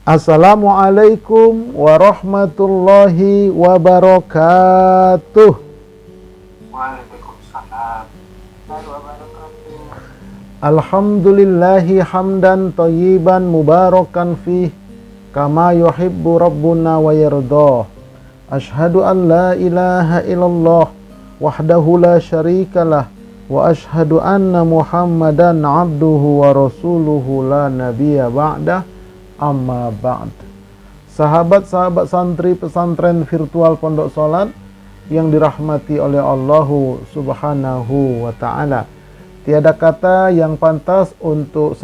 Assalamualaikum warahmatullahi wabarakatuh. Waalaikumsalam warahmatullahi wabarakatuh. Alhamdulillahi hamdan thayyiban mubarakan fih kama yuhibbu rabbuna wa yardah. Ashhadu an la ilaha illallah wahdahu la syarikalah wa ashhadu anna Muhammadan abduhu wa rasuluhu la nabiyya ba'dah. Amma ba'd. Sahabat-sahabat santri pesantren virtual Pondok Salat yang dirahmati oleh Allah Subhanahu wa ta'ala, tiada kata yang pantas untuk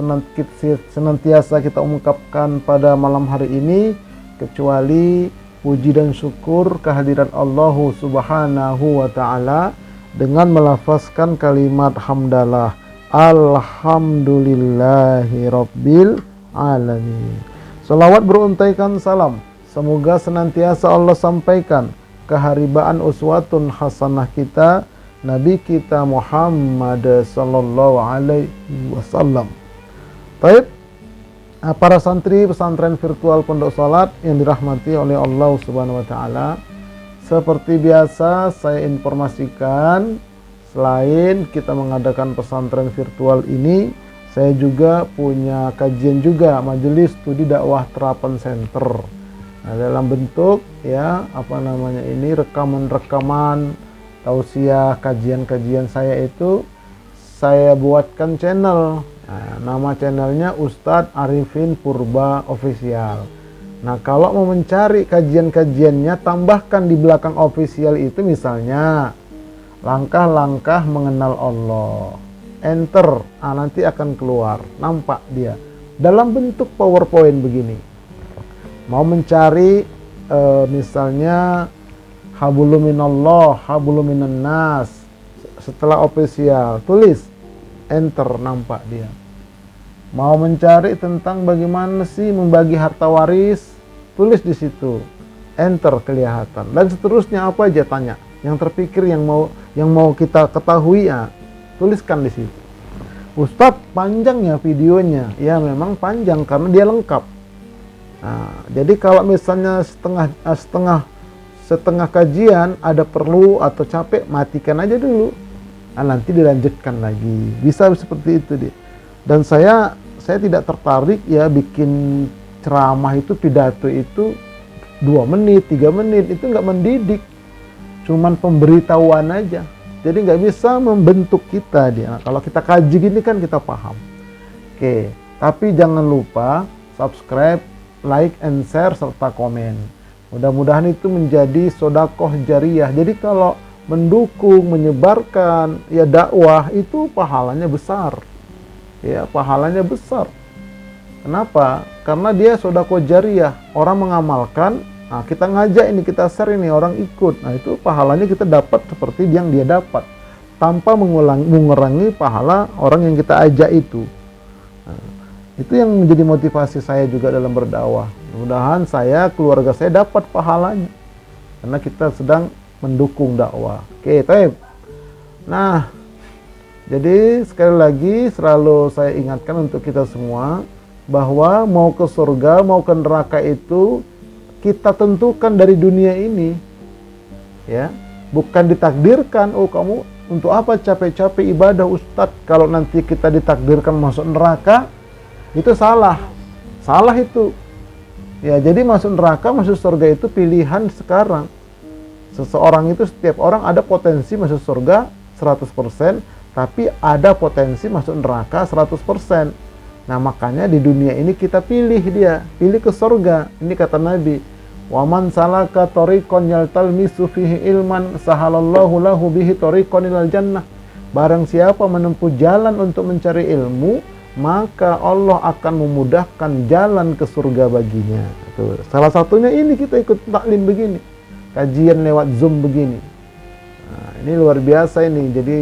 senantiasa kita ungkapkan pada malam hari ini kecuali puji dan syukur kehadiran Allah Subhanahu wa ta'ala dengan melafazkan kalimat hamdalah, alhamdulillahi rabbil alamin. Salawat beruntaikan salam semoga senantiasa Allah sampaikan keharibaan uswatun hasanah kita Nabi kita Muhammad sallallahu alaihi wasallam. Baik, para santri pesantren virtual Pondok Salat yang dirahmati oleh Allah Subhanahu wa taala, seperti biasa saya informasikan, selain kita mengadakan pesantren virtual ini, saya juga punya kajian juga, majelis studi dakwah terapan center. Nah, dalam bentuk ini rekaman-rekaman tausiah kajian-kajian saya itu saya buatkan channel. Nah, nama channelnya Ustadz Arifin Purba Official. Nah, kalau mau mencari kajian-kajiannya, tambahkan di belakang official itu misalnya langkah-langkah mengenal Allah. Enter, nanti akan keluar, nampak dia dalam bentuk PowerPoint begini. Mau mencari misalnya habluminallah, hablumminannas, setelah official tulis enter, nampak dia. Mau mencari tentang bagaimana sih membagi harta waris, tulis di situ, enter, kelihatan. Dan seterusnya apa aja tanya, yang terpikir yang mau kita ketahui ya, tuliskan di situ. Ustadz, panjang ya videonya? Ya memang panjang karena dia lengkap. Nah, jadi kalau misalnya setengah kajian ada perlu atau capek, matikan aja dulu. Nah, nanti dilanjutkan lagi. Bisa seperti itu dia. Dan saya tidak tertarik ya bikin ceramah itu, pidato itu 2 menit, 3 menit, itu nggak mendidik. Cuman pemberitahuan aja. Jadi nggak bisa membentuk kita dia. Nah, kalau kita kaji gini kan kita paham. Oke, tapi jangan lupa subscribe, like, and share, serta komen. Mudah-mudahan itu menjadi sodakoh jariyah. Jadi kalau mendukung, menyebarkan ya dakwah itu pahalanya besar. Ya, pahalanya besar. Kenapa? Karena dia sodakoh jariyah. Orang mengamalkan, nah kita ngajak ini, kita share ini, orang ikut. Nah itu pahalanya kita dapat seperti yang dia dapat, tanpa mengurangi pahala orang yang kita ajak itu. Nah, itu yang menjadi motivasi saya juga dalam berdakwah. Mudah-mudahan saya, keluarga saya dapat pahalanya, karena kita sedang mendukung dakwah. Oke, taib. Nah, jadi sekali lagi selalu saya ingatkan untuk kita semua, bahwa mau ke surga, mau ke neraka itu kita tentukan dari dunia ini, ya, bukan ditakdirkan. Oh, kamu untuk apa capek-capek ibadah Ustadz, kalau nanti kita ditakdirkan masuk neraka, itu salah itu. Ya, jadi masuk neraka, masuk surga itu pilihan sekarang. Seseorang itu, setiap orang ada potensi masuk surga 100%, tapi ada potensi masuk neraka 100%. Nah, makanya di dunia ini kita pilih ke surga. Ini kata Nabi, "Wa man salaka tariqan yaltalmisu fihi ilman sahalallahu lahu bihi tariqan ilal jannah." Barang siapa menempuh jalan untuk mencari ilmu, maka Allah akan memudahkan jalan ke surga baginya. Tuh, salah satunya ini kita ikut taklim begini, kajian lewat Zoom begini. Nah, ini luar biasa ini. Jadi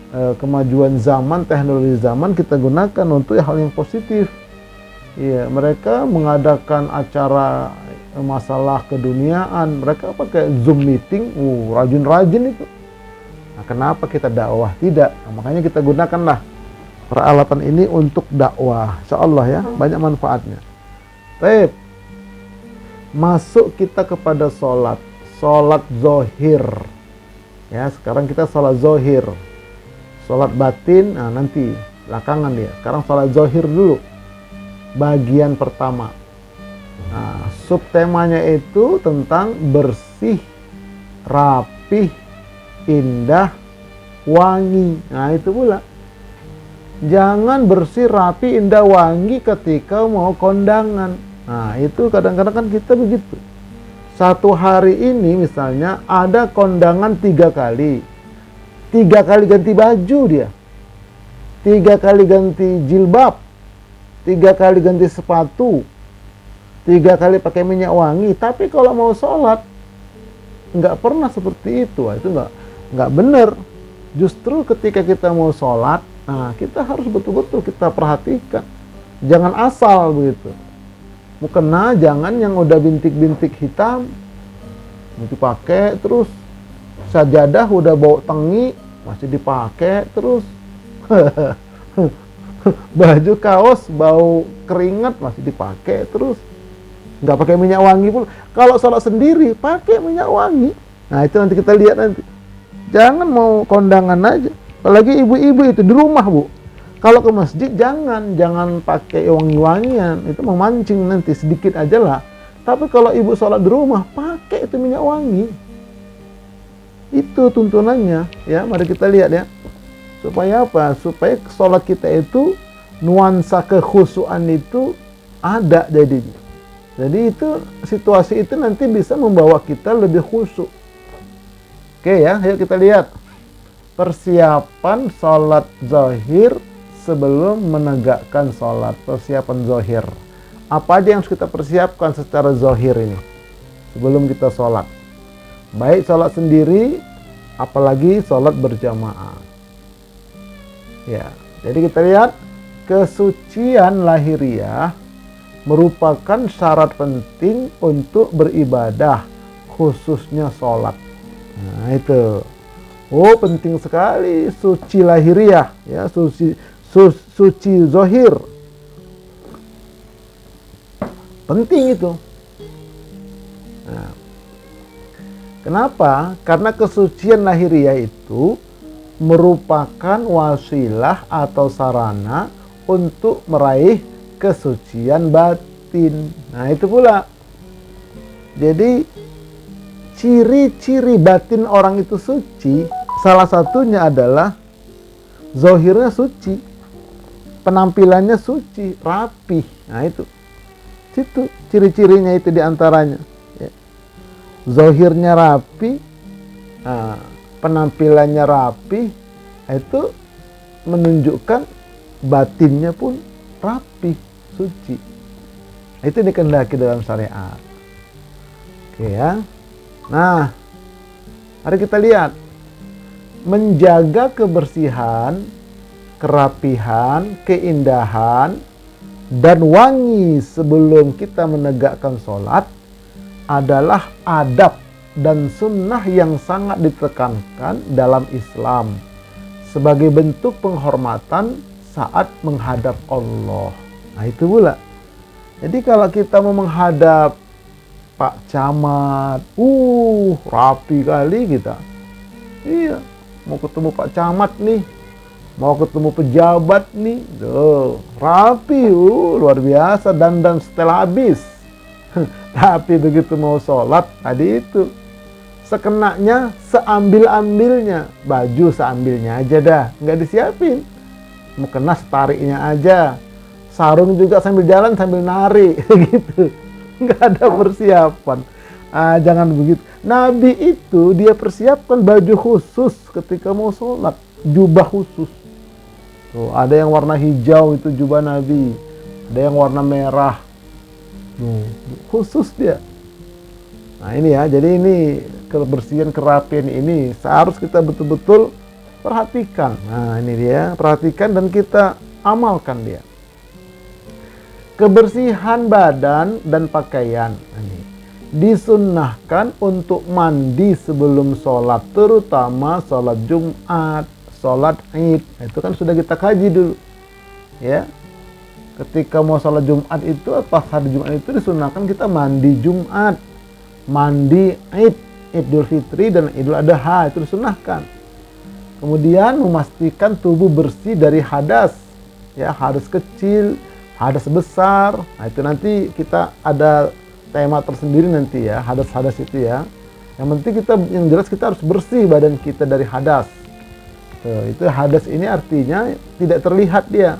kemajuan zaman, teknologi zaman kita gunakan untuk hal yang positif. Iya, mereka mengadakan acara masalah keduniaan, mereka pakai Zoom meeting, rajin-rajin itu. Nah, kenapa kita dakwah tidak? Nah, makanya kita gunakanlah peralatan ini untuk dakwah. Insyaallah ya, banyak manfaatnya. Baik. masuk kita kepada sholat zohir. Ya, sekarang kita sholat zohir. Sholat batin, nah nanti belakangan dia. Sekarang sholat zohir dulu. Bagian pertama. Nah, subtemanya itu tentang bersih, rapih, indah, wangi. Nah, itu pula. Jangan bersih, rapi, indah, wangi ketika mau kondangan. Nah, itu kadang-kadang kan kita begitu. Satu hari ini misalnya ada kondangan 3 kali. 3 kali ganti baju dia. 3 kali ganti jilbab. 3 kali ganti sepatu. 3 kali pakai minyak wangi. Tapi kalau mau sholat, nggak pernah seperti itu. Itu nggak benar. Justru ketika kita mau sholat, nah kita harus betul-betul kita perhatikan. Jangan asal begitu. Mukena jangan yang udah bintik-bintik hitam dipakai terus. Sajadah udah bau tengi masih dipakai terus. Baju kaos bau keringat masih dipakai terus. Nggak pakai minyak wangi pun. Kalau sholat sendiri pakai minyak wangi. Nah itu nanti kita lihat nanti. Jangan mau kondangan aja. Apalagi ibu-ibu itu di rumah, Bu. Kalau ke masjid jangan pakai wangi-wangian, itu memancing nanti sedikit aja lah. Tapi kalau ibu sholat di rumah, pakai itu minyak wangi. Itu tuntunannya, ya. Mari kita lihat ya. Supaya apa? Supaya sholat kita itu nuansa kekhusyuan itu ada jadinya. Jadi itu situasi itu nanti bisa membawa kita lebih khusyuk. Oke ya, ayo kita lihat persiapan sholat zahir sebelum menegakkan sholat, persiapan zohir. Apa aja yang harus kita persiapkan secara zohir ini sebelum kita sholat? Baik sholat sendiri, apalagi sholat berjamaah. Ya, jadi kita lihat kesucian lahiriah merupakan syarat penting untuk beribadah, khususnya sholat. Nah itu, oh penting sekali suci lahiriah, ya suci zohir, penting itu. Nah, kenapa? Karena kesucian lahiriah itu merupakan wasilah atau sarana untuk meraih kesucian batin. Nah itu pula. Jadi ciri-ciri batin orang itu suci, salah satunya adalah zohirnya suci, penampilannya suci, rapih. Nah itu ciri-cirinya itu diantaranya. Ya. Zohirnya rapi, nah, penampilannya rapi, itu menunjukkan batinnya pun rapi, suci. Itu dikehendaki dalam syariat. Oke ya. Nah, mari kita lihat. Menjaga kebersihan, kerapihan, keindahan, dan wangi sebelum kita menegakkan sholat adalah adab dan sunnah yang sangat ditekankan dalam Islam sebagai bentuk penghormatan saat menghadap Allah. Nah itu pula. Jadi kalau kita mau menghadap Pak Camat, rapi kali kita. Iya, mau ketemu Pak Camat nih, mau ketemu pejabat nih, rapi, luar biasa, dandan setelah habis. Tapi begitu mau sholat, tadi itu sekenanya, seambil-ambilnya, baju seambilnya aja dah, nggak disiapin. Mukena setariknya aja, sarung juga sambil jalan sambil nari, gitu. Nggak ada persiapan. Jangan begitu. Nabi itu dia persiapkan baju khusus ketika mau sholat, jubah khusus. Tuh, ada yang warna hijau itu jubah Nabi, ada yang warna merah. Khusus dia. Nah ini ya, jadi ini kebersihan, kerapian ini harus kita betul-betul perhatikan. Nah ini dia, perhatikan dan kita amalkan dia. Kebersihan badan dan pakaian ini disunnahkan untuk mandi sebelum sholat, terutama sholat Jumat, sholat Id. Itu kan sudah kita kaji dulu, ya. Ketika mau sholat Jumat itu, pas hari Jumat itu disunahkan kita mandi Jumat, mandi Idul Fitri dan Idul Adha, itu disunahkan. Kemudian memastikan tubuh bersih dari hadas, ya, hadas kecil, hadas besar. Nah, itu nanti kita ada tema tersendiri nanti ya, hadas-hadas itu ya. Yang penting yang jelas kita harus bersih badan kita dari hadas. Tuh, itu hadas ini artinya tidak terlihat dia.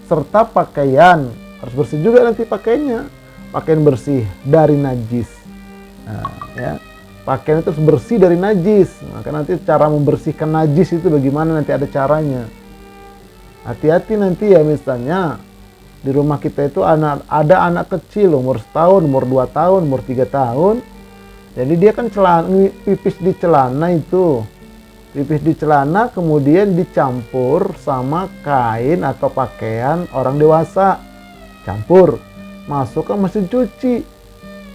Serta pakaian harus bersih juga nanti pakaiannya, pakaian bersih dari najis. Nah, ya, pakaian itu harus bersih dari najis. Maka nanti cara membersihkan najis itu bagaimana, nanti ada caranya. Hati-hati nanti ya, misalnya di rumah kita itu ada anak kecil umur setahun, umur 2 tahun, umur 3 tahun. Jadi dia kan pipis di celana itu. Pipis di celana kemudian dicampur sama kain atau pakaian orang dewasa. Campur, masuk ke mesin cuci,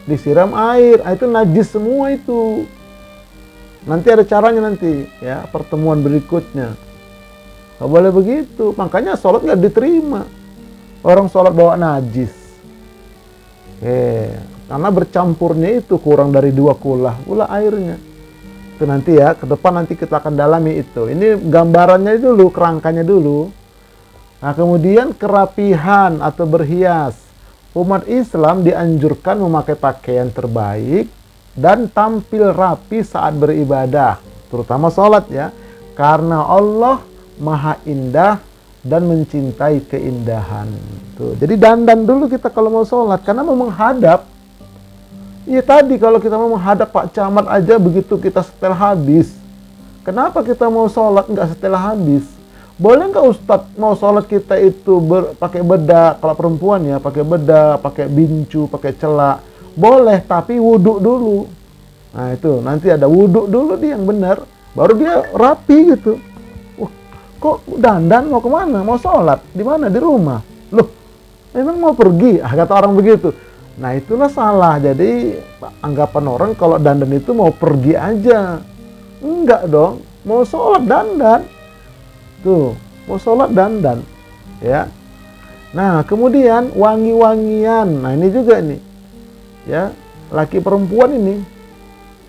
disiram air, itu najis semua itu. Nanti ada caranya nanti ya, pertemuan berikutnya. Gak boleh begitu, makanya sholat gak diterima. Orang sholat bawa najis. Karena bercampurnya itu kurang dari 2 kulah airnya. Itu nanti ya, ke depan nanti kita akan dalami itu. Ini gambarannya dulu, kerangkanya dulu. Nah, kemudian kerapihan atau berhias. Umat Islam dianjurkan memakai pakaian terbaik dan tampil rapi saat beribadah, terutama sholat ya. Karena Allah Maha Indah dan mencintai keindahan. Tuh, jadi dandan dulu kita kalau mau sholat, karena mau menghadap. Iya tadi kalau kita mau menghadap Pak Camat aja begitu kita setel habis. Kenapa kita mau sholat nggak setel habis? Boleh nggak Ustadz mau sholat kita itu pakai bedak, kalau perempuan ya pakai bedak, pakai bincu, pakai celak. Boleh, tapi wudhu dulu. Nah itu nanti ada wudhu dulu dia yang benar, baru dia rapi gitu. Kok dandan mau kemana? Mau sholat? Di mana? Di rumah. Loh, memang mau pergi? Kata orang begitu. Nah itulah salah. Jadi anggapan orang kalau dandan itu mau pergi aja. Enggak dong, mau sholat dandan. Tuh, mau sholat dandan. Ya. Nah kemudian wangi-wangian. Nah ini juga nih. Ya, laki perempuan ini.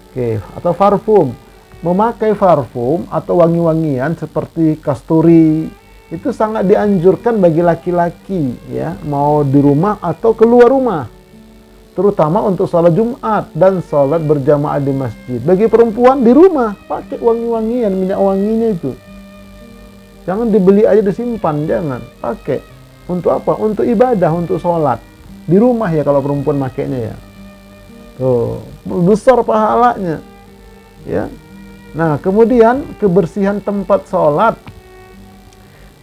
Oke, atau parfum. Memakai parfum atau wangi-wangian seperti kasturi itu sangat dianjurkan bagi laki-laki ya, mau di rumah atau keluar rumah, terutama untuk sholat Jumat dan sholat berjamaah di masjid. Bagi perempuan di rumah pakai wangi-wangian, minyak wanginya itu jangan dibeli aja disimpan, jangan pakai. Untuk apa? Untuk ibadah, untuk sholat di rumah ya kalau perempuan makainya ya. Tuh, besar pahalanya ya. Nah, kemudian kebersihan tempat sholat.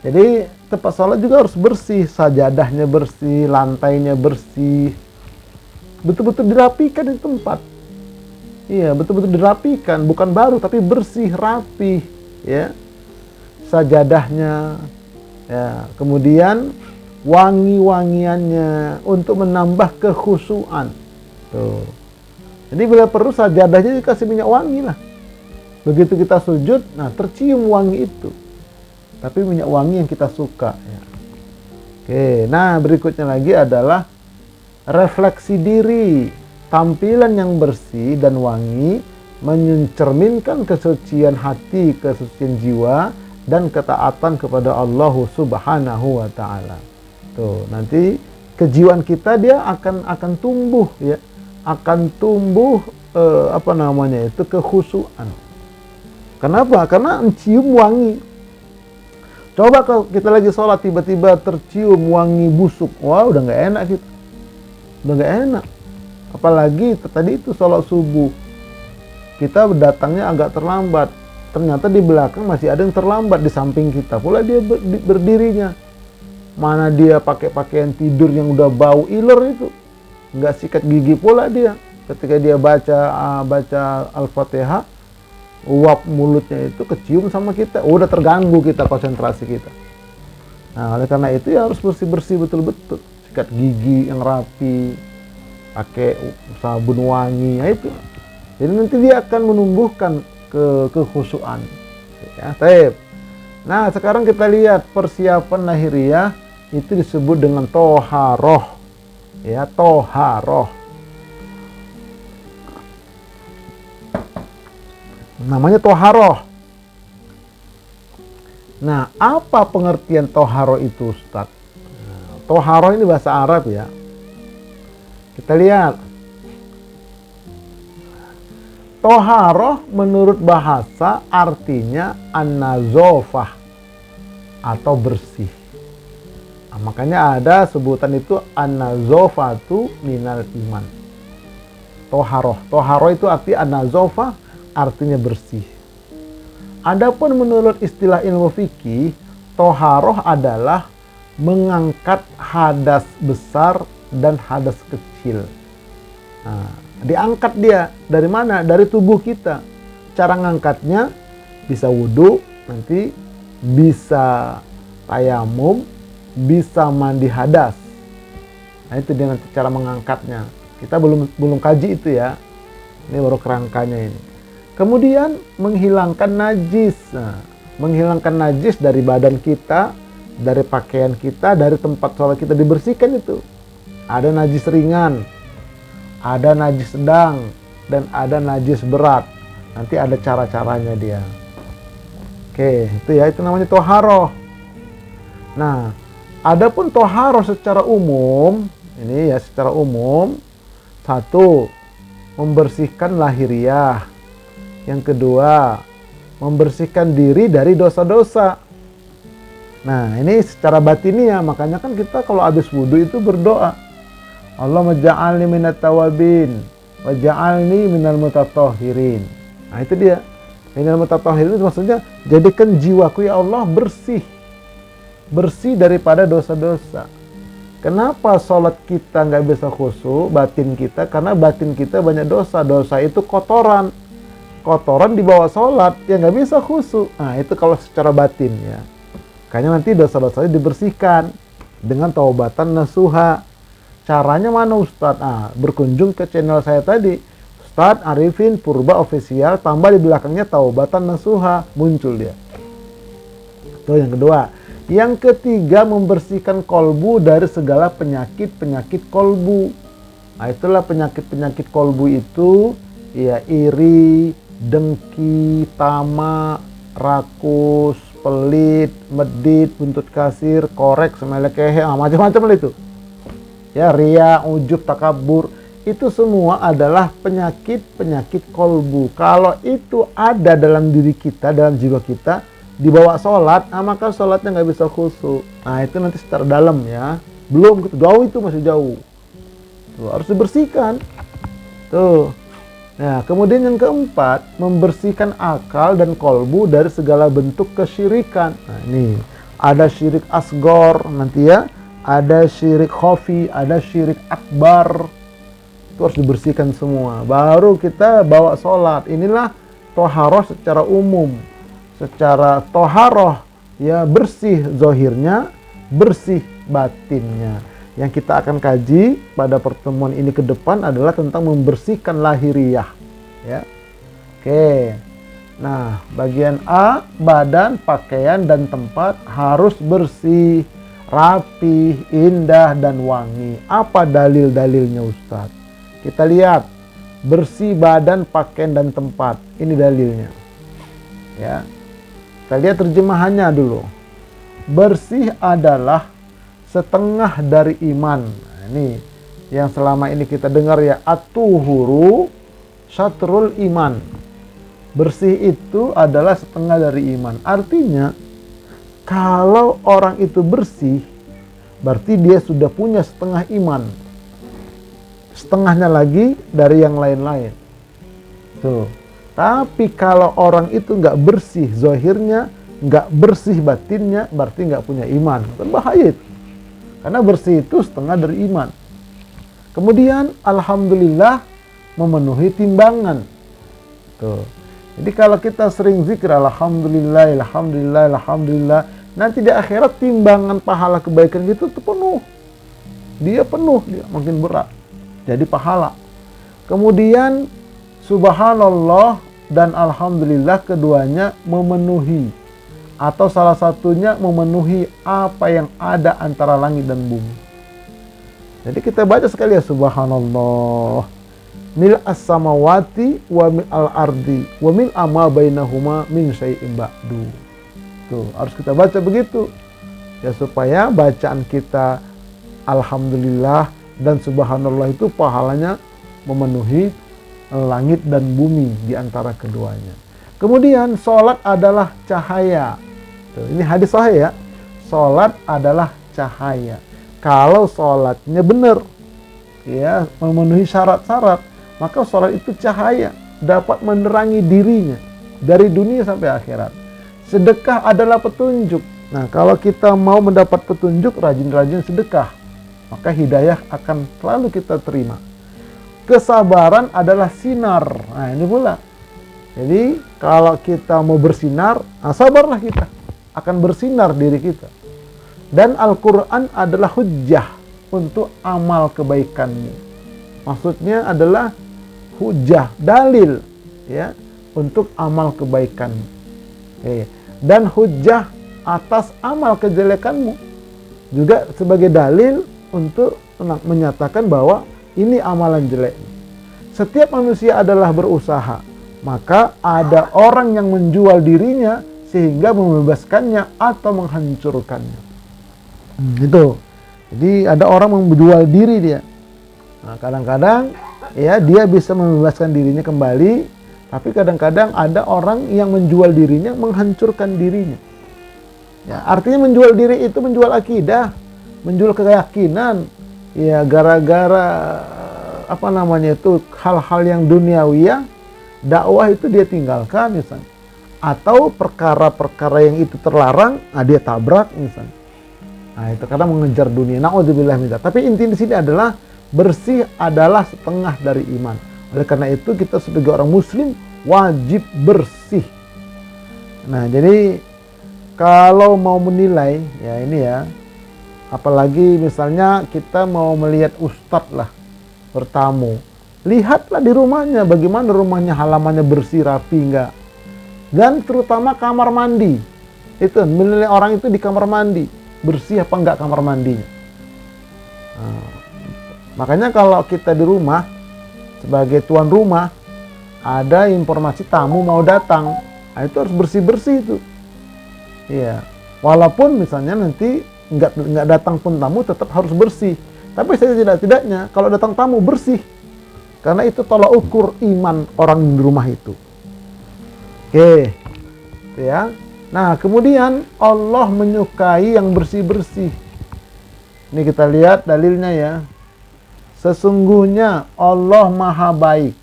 Jadi tempat sholat juga harus bersih, sajadahnya bersih, lantainya bersih. Betul-betul dirapikan di tempat. Iya, betul-betul dirapikan, bukan baru tapi bersih, rapi, ya. Sajadahnya, ya. Kemudian wangi-wangiannya untuk menambah kekhusyuan. Tuh. Jadi bila perlu sajadahnya dikasih minyak wangi lah. Begitu kita sujud, nah tercium wangi itu. Tapi minyak wangi yang kita suka. Ya. Oke, nah berikutnya lagi adalah refleksi diri. Tampilan yang bersih dan wangi mencerminkan kesucian hati, kesucian jiwa, dan ketaatan kepada Allah Subhanahu wa Ta'ala. Tuh, nanti kejiwaan kita dia akan tumbuh ya. Akan tumbuh kekhusyuan. Kenapa? Karena mencium wangi. Coba kalau kita lagi sholat tiba-tiba tercium wangi busuk, wah udah nggak enak gitu, udah nggak enak. Apalagi tadi itu sholat subuh, kita datangnya agak terlambat, ternyata di belakang masih ada yang terlambat di samping kita, pula dia berdirinya. Mana dia pakai pakaian tidur yang udah bau iler itu, nggak sikat gigi pula dia. Ketika dia baca Al-Fatihah, uap mulutnya itu kecium sama kita, udah terganggu kita konsentrasi kita. Nah, oleh karena itu ya harus bersih-bersih betul-betul, sikat gigi yang rapi, pakai sabun wangi, ya itu. Jadi nanti dia akan menumbuhkan kekhusyuan. Ya, taib. Nah, sekarang kita lihat persiapan lahiriah itu disebut dengan toharoh. Ya, toharoh. Namanya toharoh. Nah, apa pengertian toharoh itu, Ustaz? Toharoh ini bahasa Arab ya. Kita lihat. Toharoh menurut bahasa artinya an-nazofah atau bersih. Nah, makanya ada sebutan itu an-nazofatu minal iman. Toharoh. Toharoh itu arti an-nazofah, artinya bersih. Adapun menurut istilah ilmu fikih, toharoh adalah mengangkat hadas besar dan hadas kecil. Nah, diangkat dia dari mana? Dari tubuh kita. Cara ngangkatnya bisa wudhu, nanti bisa tayamum, bisa mandi hadas. Nah, itu dia nanti cara mengangkatnya. Kita belum kaji itu ya. Ini baru kerangkanya ini. Kemudian menghilangkan najis. Nah, menghilangkan najis dari badan kita, dari pakaian kita, dari tempat sholat kita, dibersihkan itu. Ada najis ringan, ada najis sedang, dan ada najis berat. Nanti ada cara-caranya dia. Oke, itu ya, itu namanya toharoh. Nah, adapun toharoh secara umum, ini ya secara umum, satu, membersihkan lahiriah. Yang kedua, membersihkan diri dari dosa-dosa. Nah, ini secara batiniah, makanya kan kita kalau habis wudhu itu berdoa. Allahumma ja'alni minat tawabin wa ja'alni minal mutatahhirin. Nah, itu dia. Minal mutatahhirin itu maksudnya jadikan jiwaku ya Allah bersih. Bersih daripada dosa-dosa. Kenapa sholat kita nggak bisa khusyuk, batin kita? Karena batin kita banyak dosa. Dosa itu kotoran. Kotoran dibawa sholat, ya nggak bisa khusyuk. Nah, itu kalau secara batin ya. Makanya nanti dosa-dosanya dibersihkan dengan taubatan nasuha. Caranya mana Ustadz? Nah, berkunjung ke channel saya tadi, Ustadz Arifin Purba Official, tambah di belakangnya taubatan nasuha, muncul dia. Itu yang kedua. Yang ketiga, membersihkan kolbu dari segala penyakit-penyakit kolbu. Nah, itulah penyakit-penyakit kolbu itu, ya iri, dengki, tamak, rakus, pelit, medit, buntut kasir, korek, semelekehe, macam-macam lah itu. Ya, ria, ujub, takabur, itu semua adalah penyakit-penyakit kolbu. Kalau itu ada dalam diri kita, dalam jiwa kita, dibawa sholat, maka sholatnya nggak bisa khusyuk. Nah, itu nanti secara dalam ya. Belum, jauh itu masih jauh. Tuh, harus dibersihkan. Tuh. Nah, kemudian yang keempat, membersihkan akal dan kolbu dari segala bentuk kesyirikan. Nah, ini ada syirik asgor nanti ya, ada syirik khafi, ada syirik akbar. Itu harus dibersihkan semua. Baru kita bawa sholat. Inilah toharoh secara umum. Secara toharoh ya, bersih zohirnya, bersih batinnya. Yang kita akan kaji pada pertemuan ini ke depan adalah tentang membersihkan lahiriah. Ya. Oke. Nah, bagian A, badan, pakaian, dan tempat harus bersih, rapi, indah, dan wangi. Apa dalil-dalilnya Ustadz? Kita lihat. Bersih badan, pakaian, dan tempat. Ini dalilnya. Ya. Kita lihat terjemahannya dulu. Bersih adalah setengah dari iman. Nah, ini yang selama ini kita dengar ya, at-tuhuru syatrul iman. Bersih itu adalah setengah dari iman. Artinya kalau orang itu bersih, berarti dia sudah punya setengah iman. Setengahnya lagi dari yang lain-lain. Tuh. Tapi kalau orang itu nggak bersih zohirnya, nggak bersih batinnya, berarti nggak punya iman. Berbahaya itu. Karena bersih itu setengah dari iman. Kemudian alhamdulillah memenuhi timbangan. Tuh. Jadi kalau kita sering zikir alhamdulillah, alhamdulillah, alhamdulillah, nanti di akhirat timbangan pahala kebaikan itu penuh. Dia penuh, dia makin berat. Jadi pahala. Kemudian subhanallah dan alhamdulillah keduanya memenuhi. atau salah satunya memenuhi apa yang ada antara langit dan bumi. Jadi kita baca sekali ya, subhanallah, mil as-samawati wa mil al-ardi wa mil ama bainahuma min syai'in ba'du. Tuh, harus kita baca begitu. Ya, supaya bacaan kita alhamdulillah dan subhanallah itu pahalanya memenuhi langit dan bumi di antara keduanya. Kemudian sholat adalah cahaya. Tuh, ini hadis sahih ya. Sholat adalah cahaya. Kalau sholatnya benar, ya, memenuhi syarat-syarat, maka sholat itu cahaya, dapat menerangi dirinya dari dunia sampai akhirat. Sedekah adalah petunjuk. Nah, kalau kita mau mendapat petunjuk, rajin-rajin sedekah, maka hidayah akan selalu kita terima. Kesabaran adalah sinar. Nah, ini pula. Jadi, kalau kita mau bersinar, sabarlah kita. Akan bersinar diri kita. Dan Al-Quran adalah hujjah untuk amal kebaikanmu. Maksudnya adalah hujjah, dalil, ya, untuk amal kebaikanmu. Dan hujjah atas amal kejelekanmu juga sebagai dalil untuk menyatakan bahwa ini amalan jelek. Setiap manusia adalah berusaha, maka ada orang yang menjual dirinya sehingga membebaskannya atau menghancurkannya. Itu. Jadi ada orang menjual diri dia. Nah, kadang-kadang ya dia bisa membebaskan dirinya kembali, tapi kadang-kadang ada orang yang menjual dirinya, menghancurkan dirinya. Ya, artinya menjual diri itu menjual akidah, menjual keyakinan. Ya, gara-gara apa namanya itu, hal-hal yang duniawi, ya, dakwah itu dia tinggalkan misalnya. Atau perkara-perkara yang itu terlarang, dia tabrak misalnya. Nah, itu karena mengejar dunia. Na'udzubillah min dzalik. Tapi inti di sini adalah bersih adalah setengah dari iman. Oleh karena itu kita sebagai orang muslim wajib bersih. Nah, jadi kalau mau menilai, ya ini ya, apalagi misalnya kita mau melihat ustadz lah bertamu, lihatlah di rumahnya, bagaimana rumahnya, halamannya bersih, rapi enggak. Dan terutama kamar mandi, itu menilai orang itu di kamar mandi, bersih apa enggak kamar mandinya. Nah, makanya kalau kita di rumah sebagai tuan rumah, ada informasi tamu mau datang, nah itu harus bersih-bersih itu. Iya, walaupun misalnya nanti nggak datang pun tamu tetap harus bersih. Tapi setidak-tidaknya kalau datang tamu bersih, karena itu tolak ukur iman orang di rumah itu. Oke, ya. Nah, kemudian Allah menyukai yang bersih-bersih. Ini kita lihat dalilnya ya. Sesungguhnya Allah maha baik.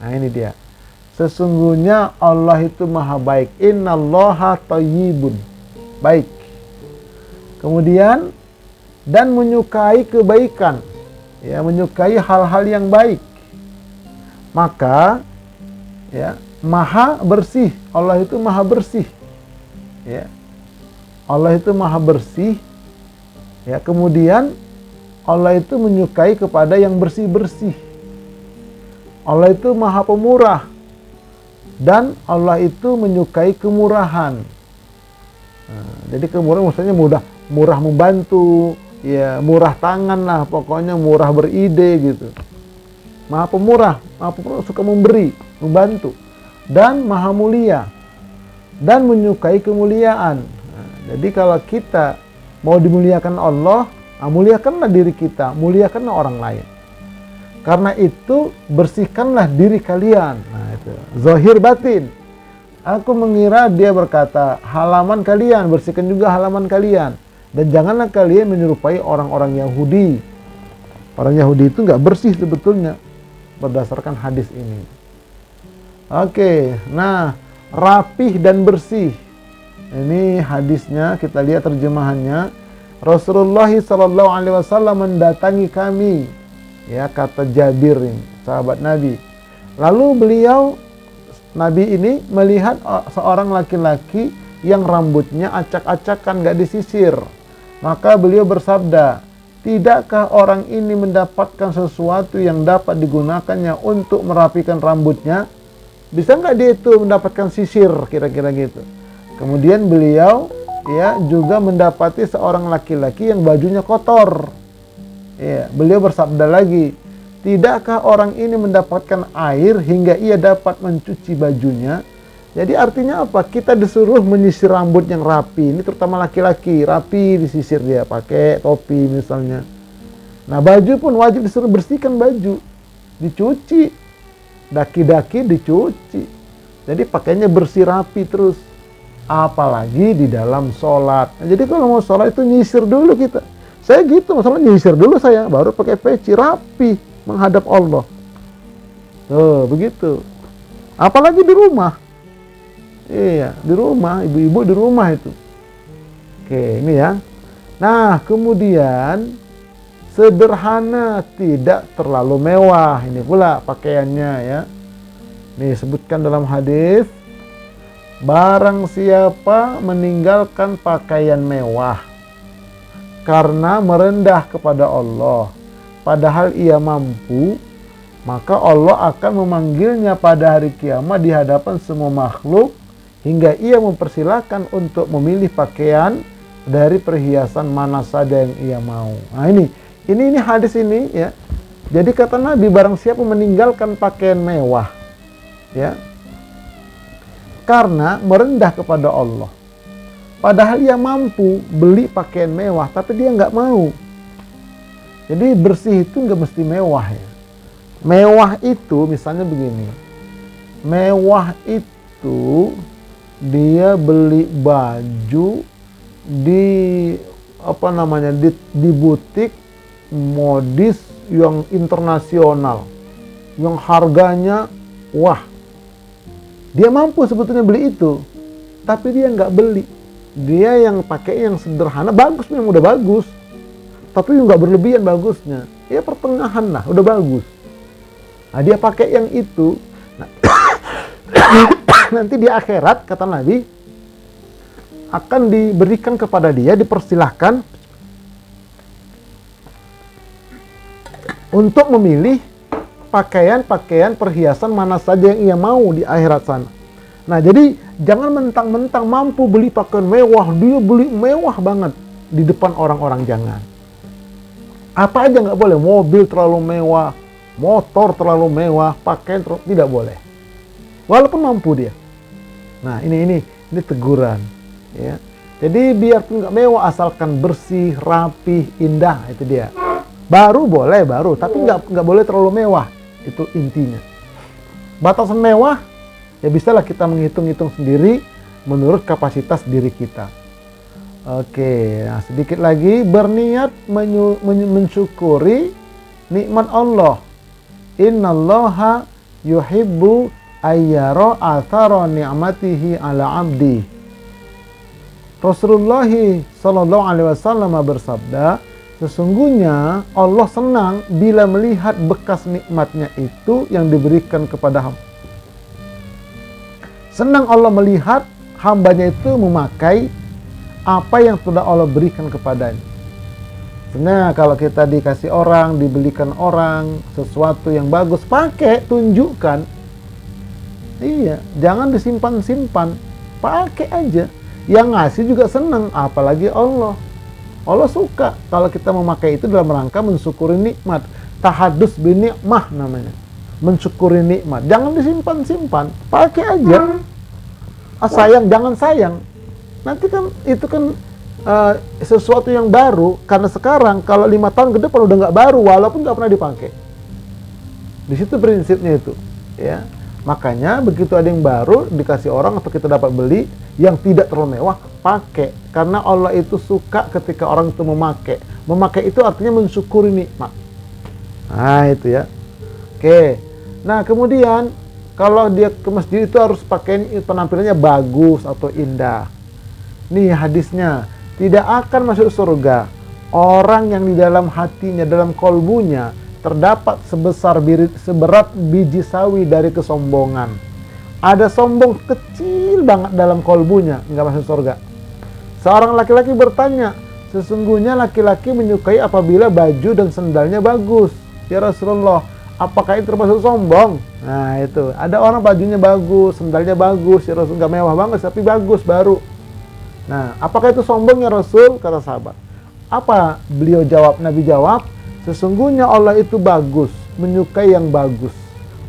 Nah, ini dia. Sesungguhnya Allah itu maha baik. Innallaha thayyibun. Baik. Kemudian, dan menyukai kebaikan. Ya, menyukai hal-hal yang baik. Maka, ya, maha bersih. Allah itu maha bersih. Ya. Allah itu maha bersih. Ya, kemudian Allah itu menyukai kepada yang bersih-bersih. Allah itu maha pemurah. Dan Allah itu menyukai kemurahan. Nah, jadi kemurahan maksudnya murah membantu, ya, murah tangan lah, pokoknya murah beride gitu. Maha pemurah suka memberi, membantu, dan maha mulia, dan menyukai kemuliaan. Nah, jadi kalau kita mau dimuliakan Allah, muliakanlah diri kita, muliakanlah orang lain. Karena itu bersihkanlah diri kalian. Nah, itu zahir batin. Aku mengira dia berkata, halaman kalian, bersihkan juga halaman kalian. Dan janganlah kalian menyerupai orang-orang Yahudi. Orang Yahudi itu nggak bersih sebetulnya berdasarkan hadis ini. Oke, nah, rapih dan bersih. Ini hadisnya, kita lihat terjemahannya. Rasulullah SAW mendatangi kami. Ya, kata Jabir, sahabat Nabi. Lalu beliau, Nabi ini melihat seorang laki-laki yang rambutnya acak-acakan, gak disisir. Maka beliau bersabda, tidakkah orang ini mendapatkan sesuatu yang dapat digunakannya untuk merapikan rambutnya? Bisa nggak dia itu mendapatkan sisir, kira-kira gitu. Kemudian beliau ya juga mendapati seorang laki-laki yang bajunya kotor. Ya, beliau bersabda lagi, tidakkah orang ini mendapatkan air hingga ia dapat mencuci bajunya? Jadi artinya apa? Kita disuruh menyisir rambut yang rapi. Ini terutama laki-laki, rapi disisir dia, pakai topi misalnya. Nah, baju pun wajib disuruh bersihkan baju, dicuci, daki-daki dicuci. Jadi pakainya bersih rapi terus. Apalagi di dalam sholat. Nah, jadi kalau mau sholat itu nyisir dulu kita. Saya gitu, masalah nyisir dulu saya, baru pakai peci rapi menghadap Allah. Tuh, begitu. Apalagi di rumah. Iya, di rumah, ibu-ibu di rumah itu. Oke, ini ya. Nah, kemudian sederhana, tidak terlalu mewah. Ini pula pakaiannya ya. Nih, sebutkan dalam hadis, barang siapa meninggalkan pakaian mewah karena merendah kepada Allah, padahal ia mampu, maka Allah akan memanggilnya pada hari kiamat di hadapan semua makhluk, hingga ia mempersilahkan untuk memilih pakaian dari perhiasan mana saja yang ia mau. Nah ini hadis ini ya. Jadi kata Nabi, barang siapa meninggalkan pakaian mewah ya, karena merendah kepada Allah, padahal ia mampu beli pakaian mewah, tapi dia nggak mau. Jadi bersih itu nggak mesti mewah ya. Mewah itu misalnya begini, mewah itu dia beli baju di di butik modis yang internasional, yang harganya wah, dia mampu sebetulnya beli itu, tapi dia nggak beli. Dia yang pakai yang sederhana, bagus memang udah bagus, tapi nggak berlebihan bagusnya, ya pertengahan lah, udah bagus. Nah, dia pakai yang itu. Nah, nanti di akhirat kata Nabi akan diberikan kepada dia, dipersilahkan untuk memilih pakaian-pakaian perhiasan mana saja yang ia mau di akhirat sana. Nah, jadi jangan mentang-mentang mampu beli pakaian mewah, dia beli mewah banget di depan orang-orang, jangan. Apa aja nggak boleh, mobil terlalu mewah, motor terlalu mewah, pakaian tidak boleh. Walaupun mampu dia. Nah, ini teguran ya. Jadi biarpun nggak mewah, asalkan bersih, rapi, indah, itu dia. Baru boleh, baru, tapi nggak boleh terlalu mewah. Itu intinya. Batasan mewah ya bisalah kita menghitung-hitung sendiri menurut kapasitas diri kita. Oke, nah sedikit lagi, berniat mensyukuri nikmat Allah. Innallaha yuhibbu ayyara athara ni'matihi ala abdi. Rasulullah sallallahu alaihi wasallam bersabda, sesungguhnya Allah senang bila melihat bekas nikmatnya itu yang diberikan kepada hamba. Senang Allah melihat hambanya itu memakai apa yang sudah Allah berikan kepadanya. Nah, kalau kita dikasih orang, dibelikan orang sesuatu yang bagus, pakai, tunjukkan. Iya, jangan disimpan-simpan, pakai aja. Yang ngasih juga senang, apalagi Allah. Allah suka kalau kita memakai itu dalam rangka mensyukuri nikmat. Tahadus binikmah namanya, mensyukuri nikmat. Jangan disimpan-simpan, pakai aja. Sayang, jangan sayang. Nanti kan itu kan sesuatu yang baru, karena sekarang kalau 5 tahun ke depan udah nggak baru walaupun nggak pernah dipakai. Di situ prinsipnya itu ya. Makanya begitu ada yang baru dikasih orang atau kita dapat beli yang tidak terlalu mewah, pakai, karena Allah itu suka ketika orang itu memakai itu artinya mensyukuri nikmat. Nah itu ya. Oke, nah kemudian kalau dia ke masjid itu harus pakai penampilannya bagus atau indah. Nih hadisnya, tidak akan masuk surga orang yang di dalam hatinya, dalam kolbunya terdapat seberat biji sawi dari kesombongan. Ada sombong kecil banget dalam kolbunya, nggak masuk surga. Seorang laki-laki bertanya, sesungguhnya laki-laki menyukai apabila baju dan sendalnya bagus. Ya Rasulullah, Apakah itu termasuk sombong? Nah itu, ada orang bajunya bagus, sendalnya bagus, ya Rasul, nggak mewah banget tapi bagus, baru. Nah, apakah itu sombong ya Rasul? Kata sahabat. Apa beliau jawab? Nabi jawab, sesungguhnya Allah itu bagus, menyukai yang bagus.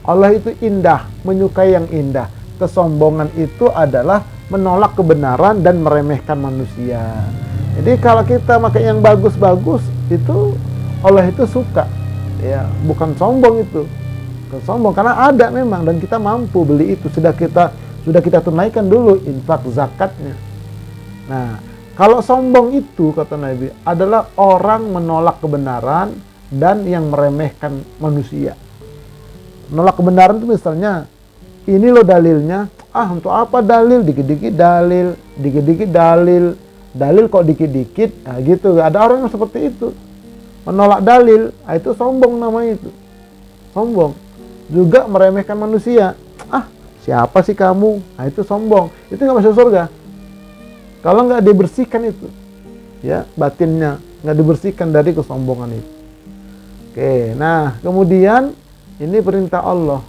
Allah itu indah, menyukai yang indah. Kesombongan itu adalah menolak kebenaran dan meremehkan manusia. Jadi kalau kita pakai yang bagus-bagus, itu Allah itu suka. Ya, bukan sombong itu. Bukan sombong karena ada memang dan kita mampu beli itu. Sudah kita tunaikan dulu infak zakatnya. Nah, kalau sombong itu kata Nabi adalah orang menolak kebenaran dan yang meremehkan manusia. Menolak kebenaran itu misalnya ini loh dalilnya. Untuk apa dalil? Dikit-dikit dalil, dikit-dikit dalil. Dalil kok dikit-dikit. Nah, gitu. Ada orang yang seperti itu. Menolak dalil, itu sombong namanya itu. Sombong. Juga meremehkan manusia. Siapa sih kamu? Nah, itu sombong. Itu nggak masuk surga. Kalau nggak dibersihkan itu, ya batinnya nggak dibersihkan dari kesombongan itu. Oke, nah kemudian ini perintah Allah.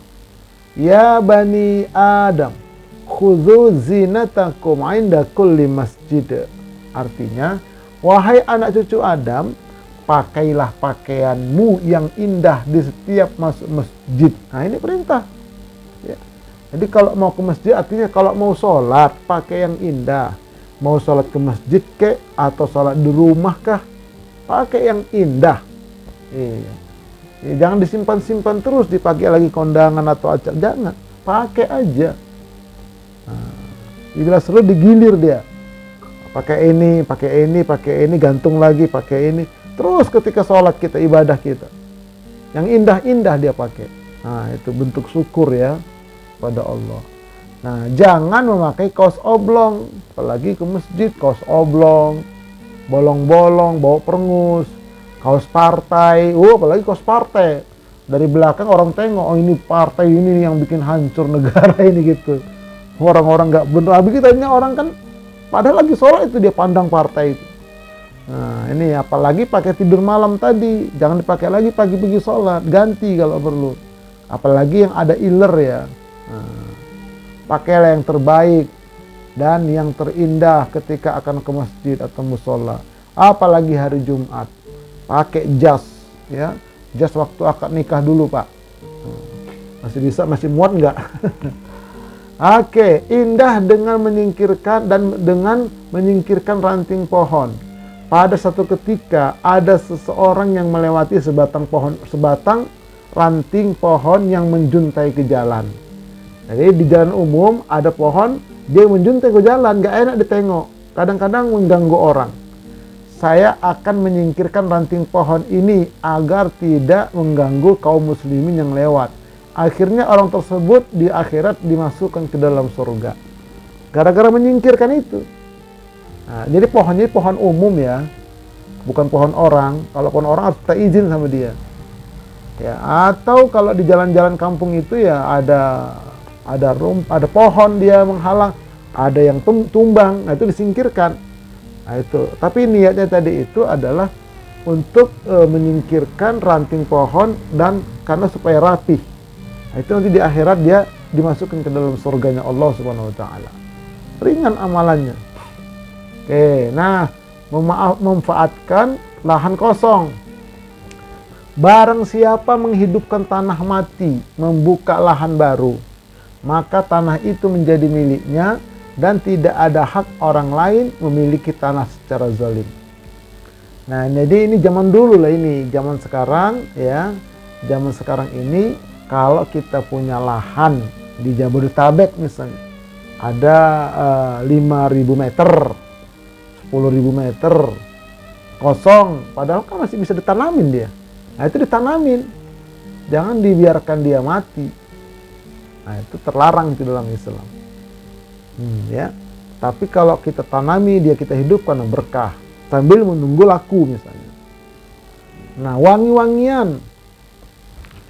Ya bani Adam, khudzu zinatakum 'inda kulli masjid. Artinya, wahai anak cucu Adam, pakailah pakaianmu yang indah di setiap masuk masjid. Nah ini perintah. Ya. Jadi kalau mau ke masjid artinya kalau mau sholat pakai yang indah. Mau sholat ke masjid kek atau sholat di rumah kah, pakai yang indah. Iya. Ya, jangan disimpan-simpan terus dipakai lagi kondangan atau acara. Jangan, pakai aja. Nah, bila seru digilir dia. Pakai ini, gantung lagi, pakai ini. Terus ketika sholat kita, ibadah kita, yang indah-indah dia pakai. Nah itu bentuk syukur ya pada Allah. Nah jangan memakai kaos oblong, apalagi ke masjid kaos oblong, bolong-bolong, bawa perengus, kaos partai, apalagi kaos partai. Dari belakang orang tengok, ini partai ini yang bikin hancur negara ini gitu. Orang-orang nggak bener, habis kita orang kan, padahal lagi sholat itu dia pandang partai itu. Nah ini apalagi pakai tidur malam tadi, jangan dipakai lagi pagi-pagi sholat, ganti kalau perlu. Apalagi yang ada iler ya. Nah, pakailah yang terbaik dan yang terindah ketika akan ke masjid atau musola. Apalagi hari Jumat, pakai jas, ya, jas waktu akad nikah dulu pak. Masih bisa, masih muat nggak? Oke, indah dengan menyingkirkan ranting pohon. Pada satu ketika ada seseorang yang melewati sebatang ranting pohon yang menjuntai ke jalan. Jadi di jalan umum ada pohon, dia menjuntai ke jalan, gak enak ditengok. Kadang-kadang mengganggu orang. Saya akan menyingkirkan ranting pohon ini agar tidak mengganggu kaum muslimin yang lewat. Akhirnya orang tersebut di akhirat dimasukkan ke dalam surga. Gara-gara menyingkirkan itu. Nah, jadi pohonnya pohon umum ya, bukan pohon orang. Kalau pohon orang harus kita izin sama dia. Ya, atau kalau di jalan-jalan kampung itu ya ada pohon dia menghalang, ada yang tumbang, nah itu disingkirkan. Nah itu. Tapi niatnya tadi itu adalah untuk menyingkirkan ranting pohon dan karena supaya rapih. Nah, itu nanti di akhirat dia dimasukkan ke dalam surganya Allah Subhanahu wa taala. Ringan amalannya. Oke, nah memanfaatkan lahan kosong. Barang siapa menghidupkan tanah mati, membuka lahan baru, maka tanah itu menjadi miliknya dan tidak ada hak orang lain memiliki tanah secara zalim. Nah, jadi ini zaman dulu lah ini, zaman sekarang ya. Zaman sekarang ini kalau kita punya lahan di Jabodetabek misalnya, ada 5.000 meter, 10.000 meter kosong, padahal kan masih bisa ditanamin dia. Nah itu ditanamin, jangan dibiarkan dia mati. Nah itu terlarang itu dalam Islam. Ya, tapi kalau kita tanami dia, kita hidupkan berkah sambil menunggu laku misalnya. Nah wangi-wangian,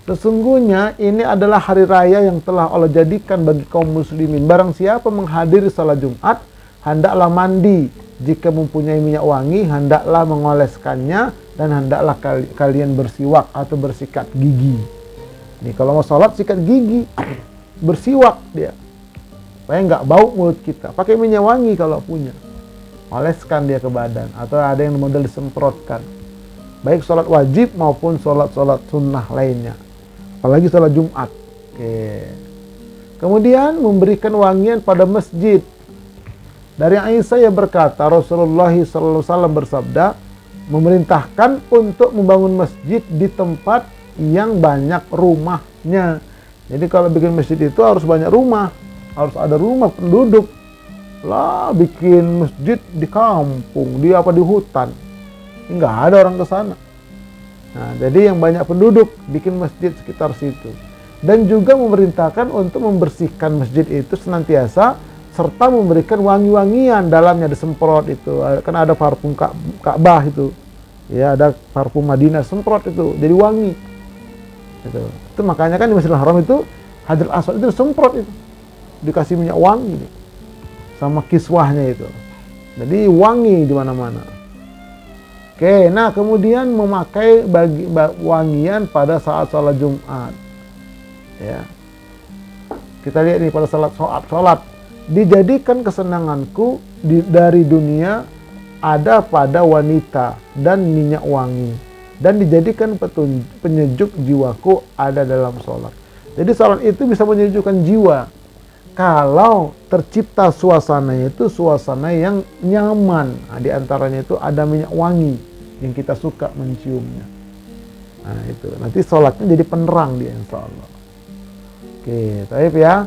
sesungguhnya ini adalah hari raya yang telah Allah jadikan bagi kaum muslimin. Barang siapa menghadiri salat Jumat, hendaklah mandi. Jika mempunyai minyak wangi, hendaklah mengoleskannya dan hendaklah kalian bersiwak atau bersikat gigi. Nih kalau mau sholat sikat gigi, bersiwak dia, supaya nggak bau mulut kita. Pakai minyak wangi kalau punya, oleskan dia ke badan, atau ada yang model disemprotkan. Baik sholat wajib maupun sholat sunnah lainnya, apalagi sholat Jumat. Oke. Kemudian memberikan wangian pada masjid. Dari Aisyah yang berkata, Rasulullah SAW bersabda, memerintahkan untuk membangun masjid di tempat yang banyak rumahnya. Jadi kalau bikin masjid itu harus banyak rumah, harus ada rumah penduduk. Lah bikin masjid di kampung, di hutan, nggak ada orang ke sana. Nah, jadi yang banyak penduduk bikin masjid sekitar situ. Dan juga memerintahkan untuk membersihkan masjid itu senantiasa, serta memberikan wangi-wangian dalamnya disemprot itu. Kan ada parfum Ka'bah itu. Ya, ada parfum Madinah semprot itu jadi wangi. Itu makanya kan di Masjidil Haram itu Hajar Aswad itu disemprot itu. Dikasih minyak wangi nih, sama kiswahnya itu. Jadi wangi di mana-mana. Oke, nah kemudian memakai wangian pada saat sholat Jumat. Ya, kita lihat nih pada sholat, dijadikan kesenanganku dari dunia ada pada wanita dan minyak wangi, dan dijadikan penyejuk jiwaku ada dalam sholat. Jadi sholat itu bisa menyejukkan jiwa kalau tercipta suasananya itu suasana yang nyaman. Nah, di antaranya itu ada minyak wangi yang kita suka menciumnya. Nah itu, nanti sholatnya jadi penerang dia, insya Allah. Oke, baik ya.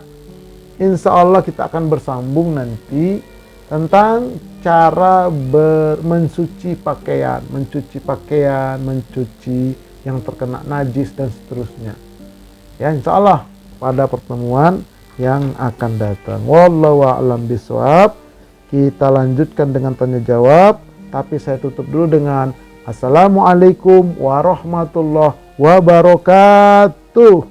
Insya Allah kita akan bersambung nanti tentang cara mencuci pakaian, mencuci yang terkena najis dan seterusnya. Ya, insya Allah pada pertemuan yang akan datang. Wallahu a'lam bishawab. Kita lanjutkan dengan tanya jawab, tapi saya tutup dulu dengan Assalamualaikum warahmatullahi wabarakatuh.